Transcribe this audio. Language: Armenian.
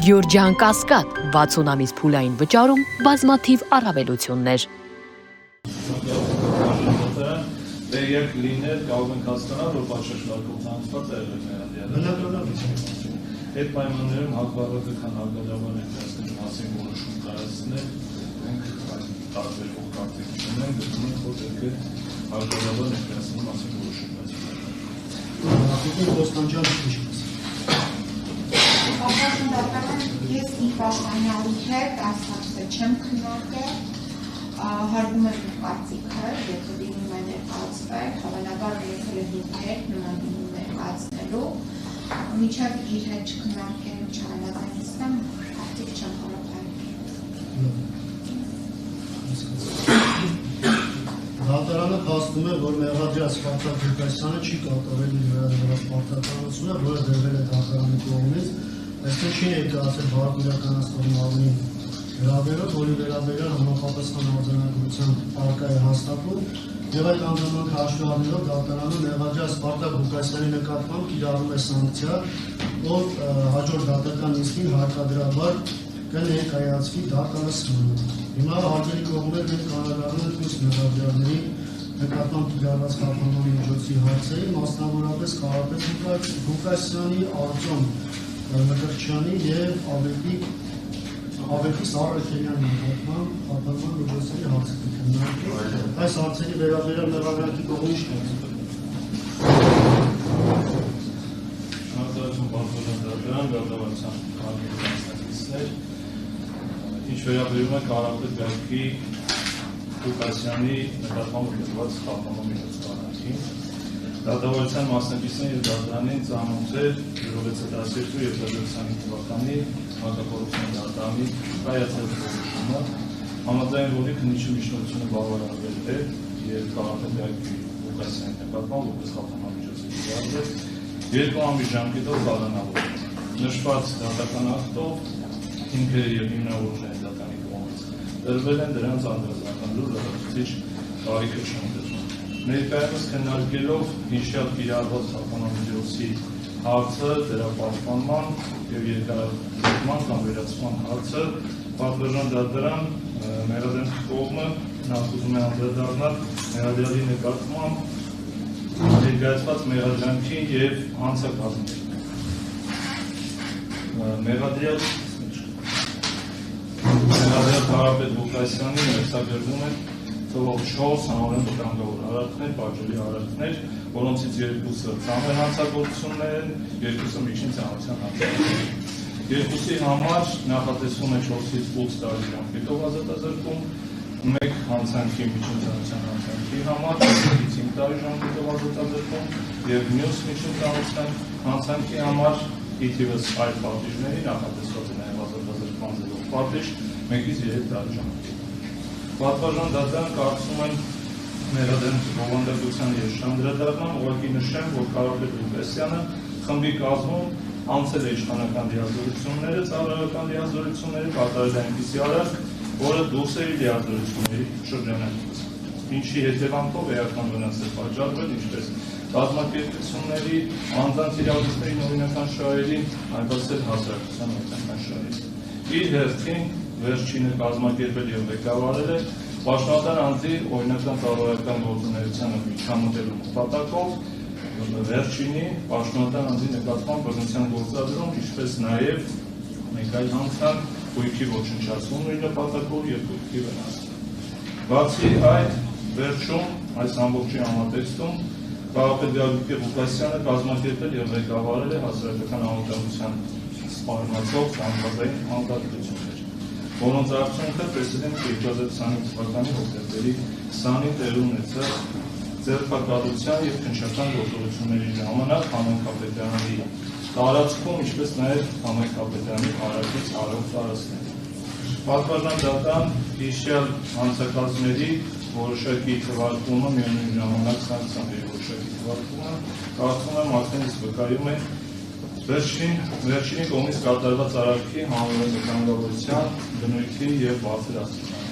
Գյորջյան Կասկադ 60 ամիս փուլային վճարում բազմաթիվ առավելություններ։ Երբ լիներ կարող ենք հասկանալ, որ բաժշկարկով ծանոթված է այդ պայմաններում հակառակական հակադարձական ներկայացնելու մասին որոշում կայացնել, մենք տարբեր կարգեր ունենք, գտնում ենք, որ պետք է հակադարձական ներկայացնելու մասին որոշում կայացնել։ Ոստանջան ինչ ես իմ պաշտպանյալի հետ ասացի չեմ քննարկել, հարգում եմ կարծիքը, եթե դիմում է ներկայացվել, հավանաբար եկել է դուք հետ նման դիմում ներկայացնելու, մինչև իր հետ չքննարկելու չհամաձայնեցնեմ, կարծիք չեմ կարող հայտնել։ Դատարանը փաստում է, որ մեղադրյալ Սպարտակ Ղուկասյանը չի կատարել իր վերաբերյալ պարտականությունը, որը դրվել է դատարանի կողմից, այստեղ չի ներկայացել վարակ իրականացնող մարմնի վերաբերյալ, որի վերաբերյալ համապատասխան արձանագրության առկա է հաստատում, եւ այդ անձնանալը հաշվի առնելով դատարանը մեղադրյալ Սպարտակ Ղուկասյանի նկատմամբ կիրառում է սանկցիա, որ հաջորդ դատական նիստին հարկադրաբար կներկայացվի դատարանցմանը։ Հիմա հարգելի կողմերը մենք անդրադառնում ենք մյուս մեղադրյալների նկատմամբ կիրառված խափանման միջոցի հարցերին, մասնավորապես Կարապետ Ղուկասյանի, Արտյոմ Մկրտչյանի եւ Ավետիս Արաքելյանի նկատմամբ խափանման միջոցների հարցերը քննարկել։ Այս հարցերի վերաբերյալ մեղադրանքի կողմից ինչ է։ Շնորհակալություն պարոն Դարդարյան, ինչ վերաբերում է Կարապետ Ղուկասյանի նկատմամբ կրված խափանման միջոցառումներին, դատավորության մասնակիցներին եւ դատարանին ծանոթ է 2012 եւ 2025 թվականի հակակոռուպցիոն դատարանի կայացած որոշումը, համաձայն որի քննիչի միջնորդությունը բավարարվել է եւ Կարապետ Ղուկասյանի նկատմամբ որպես խափանման միջոցի կիրառվել 2 ամիս ժամկետով բաժանավոր։ Նշված դատական ակտով հիմքերը եւ հիմնավորումները դատարանի կողմից դրվել են դրանց անդրադառնալու լրացուցիչ կարիքը չեն դրվում։ Ներկայումս քննարկելով հիշյալ կիրառված խափանման միջոցի հարցը, դրա պաշտպանման եւ երկարատևման կամ վերացման հարցը, պատվիրժան դատարան մեղադրանքի կողմը նախ ուզում է անդրադառնալ մեղադրյալի նկատմամբ ներկայացված մեղադրանքին եւ հանցակազմին։ Մեղադրյալ Կարապետ Ղուկասյանին արձակագրվում են թվով 4 համարեն վտանգավոր արարքներ, պատժելի արարքներ, որոնցից 2-ը ծանր հանցագործություններ են, 2-ը միջին ծանրության հանցագործություններ։ 2-ի համար նախատեսվում է 4-ից 8 տարի ժամկետով ազատազրկում, 1 հանցանքի միջին ծանրության հանցանքի համար 4-ից 5 տարի ժամկետով ազատազրկում եւ մյուս միջին ծանրության հանցանքի համար ի թիվս այլ պատիժների նախատեսված է նաեւ ազատազրկման ձևով պատիժ 1-ից 3 տարի ժամկետով։ Պատվիրժան դատարան կարծում են մեղադրանքի բովանդակության եւ շանդրադառնան, ուղղակի նշեմ, որ Կարապետ Ղուկասյանը խմբի կազմում անցել է իշխանական լիազորությունները, ծառայական լիազորությունները, կատարել է այնպիսի արարք, որը դուրս է լիազորությունների շրջանակից, ինչի հետևանքով էական վնաս է պատճառվել, ինչպես կազմակերպությունների, անձանց իրավունքների օրինական շահերին, այնպես էլ հասարակության օրինական շահերին։ Իր հերթին վերջինը կազմակերպել եւ ղեկավարել է պաշտպանական անձի օրինական ծառայական գործունեությանը միջամտելու նպատակով վերջինի պաշտպանական անձի նկատմամբ բռնության գործադրում, ինչպես նաեւ մեկ այլ անգամ գույքի ոչնչացումների նպատակով եւ գույքի վնասում։ Բացի այդ, վերջում այս ամբողջի համատեքստում Կարապետ Ղուկասյանը կազմակերպել եւ ղեկավարել է հասարակական անվտանգության սպառնացող ցանկացային անկարգություններ, որոնց արդյունքը տեսել 2025 թվականի հոկտեմբերի 20-ին տեղի ունեցած ձեռքբերության եւ քննչական գործողությունների ժամանակ համայնքապետարանի տարածքում, ինչպես նաեւ համայնքապետարանի հարակից արող տարածքներում։ Պատվիրժան դատարան հիշյալ հանցակազմերի որոշակի թվարկումը միևնույն ժամանակ սանկցիաների որոշակի թվարկումը կարծում եմ արդեն իսկ վկայում է վերջինի կողմից կատարված արարքի հանրային վտանգավորության բնույթի եւ բարձր աստիճանի